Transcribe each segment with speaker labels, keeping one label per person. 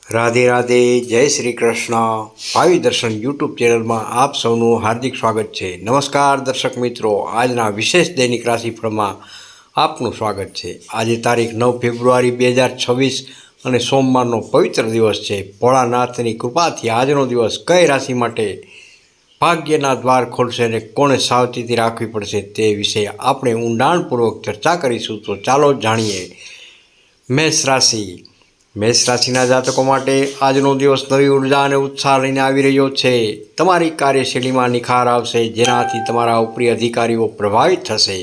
Speaker 1: રાધે રાધે, જય શ્રી કૃષ્ણ. ભાવિ દર્શન યુટ્યુબ ચેનલમાં આપ સૌનું હાર્દિક સ્વાગત છે. નમસ્કાર દર્શક મિત્રો, આજના વિશેષ દૈનિક રાશિફળમાં આપનું સ્વાગત છે. આજે તારીખ 9 ફેબ્રુઆરી 2026 અને સોમવારનો પવિત્ર દિવસ છે. ભોળાનાથની કૃપાથી આજનો દિવસ કઈ રાશિ માટે ભાગ્યના દ્વાર ખોલશે અને કોણે સાવચેતી રાખવી પડશે તે વિશે આપણે ઊંડાણપૂર્વક ચર્ચા કરીશું. તો ચાલો જાણીએ. મેષ રાશિ. મેષ રાશિના જાતકો માટે આજનો દિવસ નવી ઉર્જા અને ઉત્સાહ લઈને આવી રહ્યો છે. તમારી કાર્યશૈલીમાં નિખાર આવશે, જેનાથી તમારા ઉપરી અધિકારીઓ પ્રભાવિત થશે.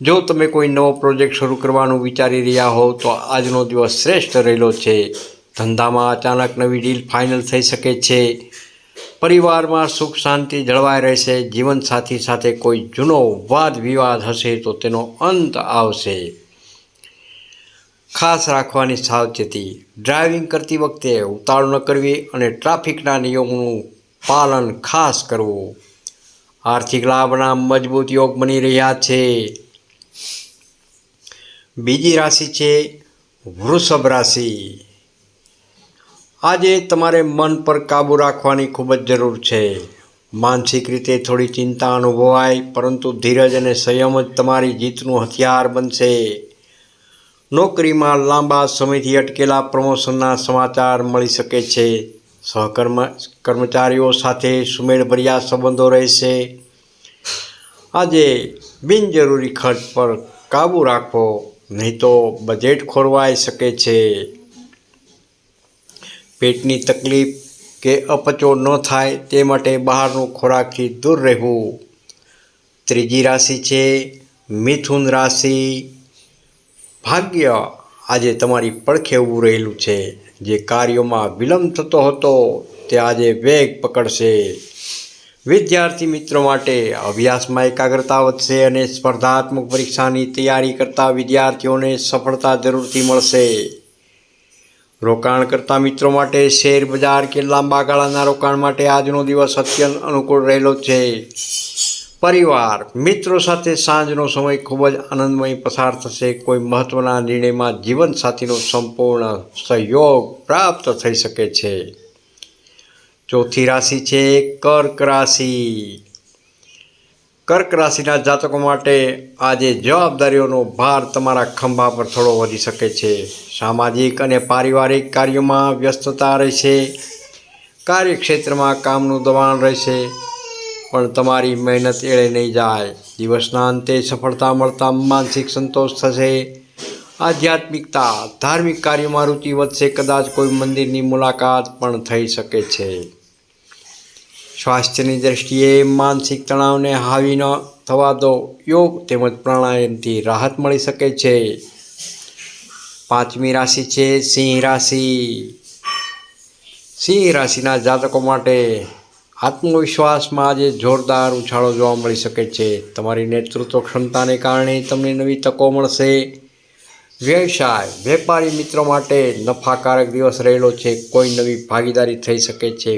Speaker 1: જો તમે કોઈ નવો પ્રોજેક્ટ શરૂ કરવાનું વિચારી રહ્યા હોવ તો આજનો દિવસ શ્રેષ્ઠ રહેલો છે. ધંધામાં અચાનક નવી ડીલ ફાઇનલ થઈ શકે છે. પરિવારમાં સુખ શાંતિ જળવાઈ રહેશે. જીવનસાથી સાથે કોઈ જૂનો વાદ વિવાદ હશે તો તેનો અંત આવશે. ખાસ રાખવાની સાવચેતી. ડ્રાઇવિંગ કરતી વખતે ઉતાવળ ન કરવી અને ટ્રાફિકના નિયમોનું પાલન ખાસ કરવું. આર્થિક લાભના મજબૂત યોગ બની રહ્યા છે. બીજી રાશિ છે વૃષભ રાશિ. આજે તમારે મન પર કાબૂ રાખવાની ખૂબ જ જરૂર છે. માનસિક રીતે થોડી ચિંતા અનુભવાય, પરંતુ ધીરજ અને સંયમ જ તમારી જીતનું હથિયાર બનશે. નોકરીમાં લાંબા સમયથી અટકેલા પ્રમોશનના સમાચાર મળી શકે છે. કર્મચારીઓ સાથે સુમેળભર્યા સંબંધો રહેશે. આજે બિનજરૂરી ખર્ચ પર કાબૂ રાખો, નહીં તો બજેટ ખોરવાઈ શકે છે. પેટની તકલીફ કે અપચો ન થાય તે માટે બહારનું ખોરાકથી દૂર રહેવું. ત્રીજી રાશિ છે મિથુન રાશિ. ભાગ્ય આજે તમારી પડખે ઊભું રહેલું છે. જે કાર્યોમાં વિલંબ થતો હતો તે આજે વેગ પકડશે. વિદ્યાર્થી મિત્રો માટે અભ્યાસમાં એકાગ્રતા વધશે અને સ્પર્ધાત્મક પરીક્ષાની તૈયારી કરતા વિદ્યાર્થીઓને સફળતા જરૂરથી મળશે. રોકાણ કરતા મિત્રો માટે શેર બજાર કે લાંબા ગાળાના રોકાણ માટે આજનો દિવસ અત્યંત અનુકૂળ રહેલો છે. પરિવાર મિત્રો સાથે સાંજનો સમય ખૂબ જ આનંદમય પસાર થશે. કોઈ મહત્ત્વના નિર્ણયમાં જીવનસાથીનો સંપૂર્ણ સહયોગ પ્રાપ્ત થઈ શકે છે. ચોથી રાશિ છે કર્ક રાશિ. કર્ક રાશિના જાતકો માટે આજે જવાબદારીઓનો ભાર તમારા ખંભા પર થોડો વધી શકે છે. સામાજિક અને પારિવારિક કાર્યોમાં વ્યસ્તતા રહેશે. કાર્યક્ષેત્રમાં કામનું દબાણ રહેશે, પણ તમારી મહેનત એળે નહીં જાય. દિવસના અંતે સફળતા મળતા માનસિક સંતોષ થશે. આધ્યાત્મિકતા, ધાર્મિક કાર્યોમાં રુચિ વધશે. કદાચ કોઈ મંદિરની મુલાકાત પણ થઈ શકે છે. સ્વાસ્થ્યની દ્રષ્ટિએ માનસિક તણાવને હાવી ન થવા દો. યોગ તેમજ પ્રાણાયામથી રાહત મળી શકે છે. પાંચમી રાશિ છે સિંહ રાશિ. સિંહ રાશિના જાતકો માટે આત્મવિશ્વાસમાં આજે જોરદાર ઉછાળો જોવા મળી શકે છે. તમારી નેતૃત્વ ક્ષમતાને કારણે તમને નવી તકો મળશે. વ્યવસાય, વેપારી મિત્રો માટે નફાકારક દિવસ રહેલો છે. કોઈ નવી ભાગીદારી થઈ શકે છે.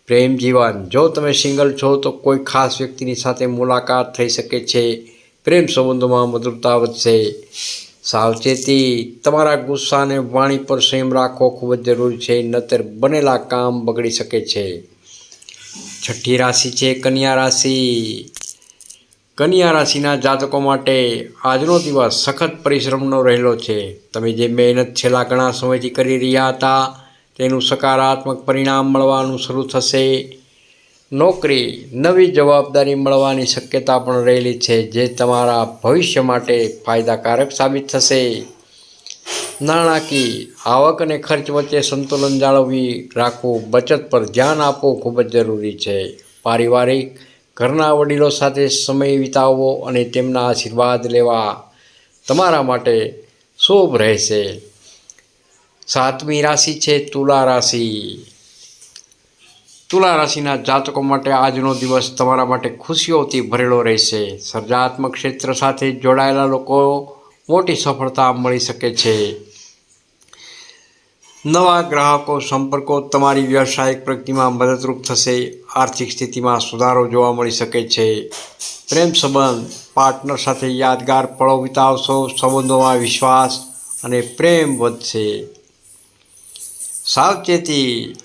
Speaker 1: પ્રેમ જીવન, જો તમે સિંગલ છો તો કોઈ ખાસ વ્યક્તિની સાથે મુલાકાત થઈ શકે છે. પ્રેમ સંબંધોમાં મધુરતા વધશે. સાવચેતી, તમારા ગુસ્સા અને વાણી પર સંયમ રાખવો ખૂબ જ જરૂરી છે, નહીંતર બનેલા કામ બગડી શકે છે. છઠ્ઠી રાશિ છે કન્યા રાશિ. કન્યા રાશિના જાતકો માટે આજનો દિવસ સખત પરિશ્રમનો રહેલો છે. તમે જે મહેનત છેલ્લા ઘણા સમયથી કરી રહ્યા હતા તેનું સકારાત્મક પરિણામ મળવાનું શરૂ થશે. નોકરી, નવી જવાબદારી મળવાની શક્યતા પણ રહેલી છે, જે તમારા ભવિષ્ય માટે ફાયદાકારક સાબિત થશે. નાણાકીય, આવક અને ખર્ચ વચ્ચે સંતુલન જાળવી રાખવું. બચત પર ધ્યાન આપવું ખૂબ જ જરૂરી છે. પારિવારિક, ઘરના વડીલો સાથે સમય વિતાવવો અને તેમના આશીર્વાદ લેવા તમારા માટે શુભ રહેશે. સાતમી રાશિ છે તુલા રાશિ. તુલા રાશિના જાતકો માટે આજનો દિવસ તમારા માટે ખુશીઓથી ભરેલો રહેશે. સર્જનાત્મક ક્ષેત્ર સાથે જોડાયેલા લોકો મોટી સફળતા મળી શકે છે. નવા ગ્રાહકો સંપર્કો તમારી વ્યવસાયિક પ્રગતિમાં મદદરૂપ થશે. આર્થિક સ્થિતિમાં સુધારો જોવા મળી શકે છે. પ્રેમ સંબંધ, પાર્ટનર સાથે યાદગાર પળો વિતાવશો. સંબંધોમાં વિશ્વાસ અને પ્રેમ વધશે. સાવચેતી,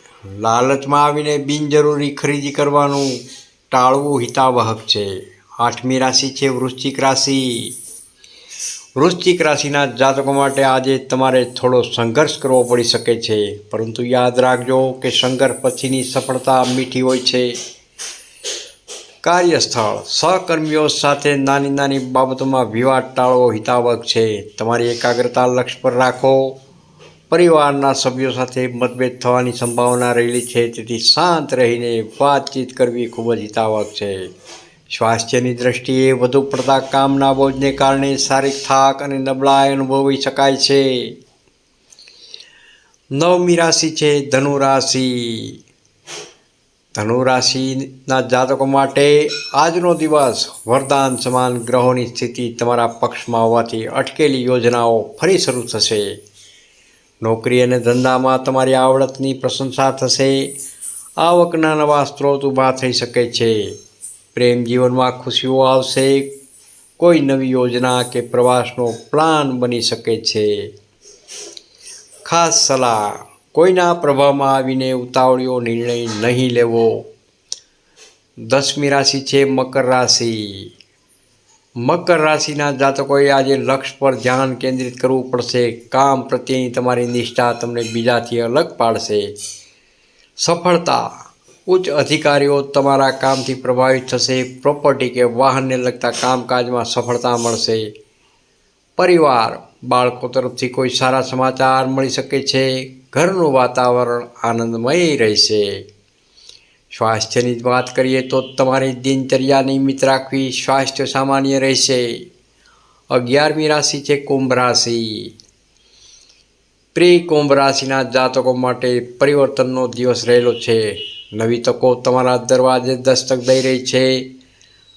Speaker 1: લાલચમાં આવીને બિનજરૂરી ખરીદી કરવાનું ટાળવું હિતાવહક છે. 8મી રાશિ છે વૃશ્ચિક રાશિ. વૃશ્ચિક રાશિના જાતકો માટે આજે તમારે થોડો સંઘર્ષ કરવો પડી શકે છે, પરંતુ યાદ રાખજો કે સંઘર્ષ પછીની સફળતા મીઠી હોય છે. કાર્યસ્થળ, સહકર્મીઓ સાથે નાની નાની બાબતોમાં વિવાદ ટાળવો હિતાવહક છે. તમારી એકાગ્રતા લક્ષ્ય પર રાખો. પરિવારના સભ્યો સાથે મતભેદ થવાની સંભાવના રહેલી છે, તેથી શાંત રહીને વાતચીત કરવી ખૂબ જ હિતાવહક છે. સ્વાસ્થ્યની દ્રષ્ટિએ વધુ પડતા કામના બોજને કારણે શારીરિક થાક અને નબળાઈ અનુભવી શકાય છે. 9મી રાશિ છે ધનુ રાશિ. ધનુ રાશિના જાતકો માટે આજનો દિવસ વરદાન સમાન. ગ્રહોની સ્થિતિ તમારા પક્ષમાં હોવાથી અટકેલી યોજનાઓ ફરી શરૂ થશે. નોકરી અને ધંધામાં તમારી આવડતની પ્રશંસા થશે. આવકના નવા સ્ત્રોત ઊભા થઈ શકે છે. પ્રેમ જીવનમાં ખુશીઓ આવશે. કોઈ નવી યોજના કે પ્રવાસનો પ્લાન બની શકે છે. ખાસ સલાહ, કોઈના પ્રભાવમાં આવીને ઉતાવળિયો નિર્ણય નહીં લેવો. 10મી રાશિ છે મકર રાશિ. મકર રાશિના જાતકોએ આજે લક્ષ્ય પર ધ્યાન કેન્દ્રિત કરવું પડશે. કામ પ્રત્યેની તમારી નિષ્ઠા તમને બીજાથી અલગ પાડશે. સફળતા, ઉચ્ચ અધિકારીઓ તમારા કામથી પ્રભાવિત થશે. પ્રોપર્ટી કે વાહનને લગતા કામકાજમાં સફળતા મળશે. પરિવાર, બાળકો તરફથી કોઈ સારા સમાચાર મળી શકે છે. ઘરનું વાતાવરણ આનંદમય રહેશે. સ્વાસ્થ્યની વાત કરીએ તો તમારી દિનચર્યા નિયમિત રાખવી. સ્વાસ્થ્ય સામાન્ય રહેશે. 11મી રાશિ છે કુંભ રાશિ. કુંભ રાશિના જાતકો માટે પરિવર્તનનો દિવસ રહેલો છે. નવી તકો તમારા દરવાજે દસ્તક દઈ રહી છે.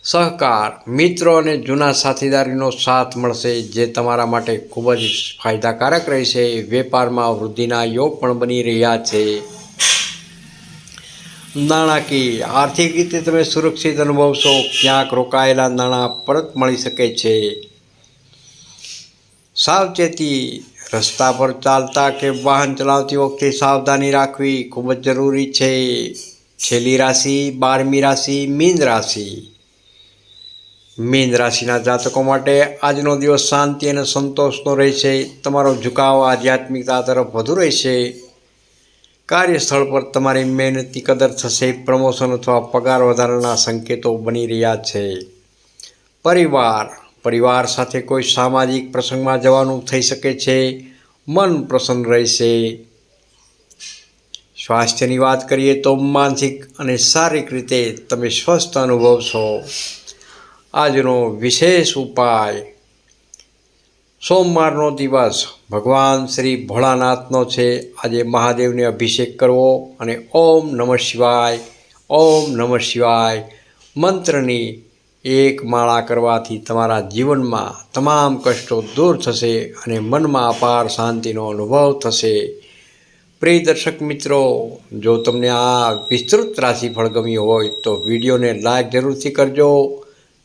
Speaker 1: સહકાર, મિત્રો અને જૂના સાથીદારીનો સાથ મળશે, જે તમારા માટે ખૂબ જ ફાયદાકારક રહેશે. વેપારમાં વૃદ્ધિના યોગ પણ બની રહ્યા છે. નાણાકીય, આર્થિક રીતે તમે સુરક્ષિત અનુભવશો. ક્યાંક રોકાયેલા નાણાં પરત મળી શકે છે. સાવચેતી, રસ્તા પર ચાલતા કે વાહન ચલાવતી વખતે સાવધાની રાખવી ખૂબ જ જરૂરી છે. છેલ્લી રાશિ 12મી રાશિ મીન રાશિ. મીન રાશિના જાતકો માટે આજનો દિવસ શાંતિ અને સંતોષનો રહેશે. તમારો ઝુકાવ આધ્યાત્મિકતા તરફ વધુ રહેશે. કાર્યસ્થળ પર તમારી મહેનતની કદર થશે. પ્રમોશન અથવા પગાર વધારાના સંકેતો બની રહ્યા છે. પરિવાર સાથે કોઈ સામાજિક પ્રસંગમાં જવાનું થઈ શકે છે. મન પ્રસન્ન રહેશે. સ્વાસ્થ્યની વાત કરીએ તો માનસિક અને શારીરિક રીતે તમે સ્વસ્થ અનુભવશો. આજનો વિશેષ ઉપાય, સોમવારનો દિવસ ભગવાન શ્રી ભોળાનાથનો છે. આજે મહાદેવને અભિષેક કરવો અને ઓમ નમઃ શિવાય મંત્રની એક માળા કરવાથી તમારા જીવનમાં તમામ કષ્ટો દૂર થશે અને મનમાં અપાર શાંતિનો અનુભવ થશે. પ્રિય દર્શક મિત્રો, જો તમને આ વિસ્તૃત રાશિફળ ગમ્યું હોય તો વિડીયોને લાઈક જરૂરથી કરજો.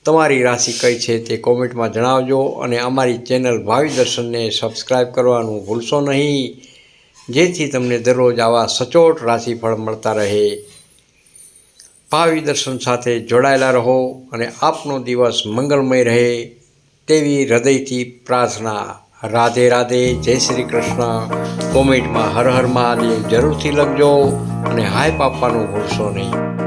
Speaker 1: તમારી રાશિ કઈ છે તે કોમેન્ટમાં જણાવજો અને અમારી ચેનલ ભાવિ દર્શનને સબસ્ક્રાઈબ કરવાનું ભૂલશો નહીં, જેથી તમને દરરોજ આવા સચોટ રાશિફળ મળતા રહે. ભાવિ દર્શન સાથે જોડાયેલા રહો અને આપનો દિવસ મંગલમય રહે તેવી હૃદયથી પ્રાર્થના. રાધે રાધે, જય શ્રી કૃષ્ણ. કોમેન્ટમાં હર હર મહાદેવ જરૂરથી લખજો અને હાઈપ આપવાનું ભૂલશો નહીં.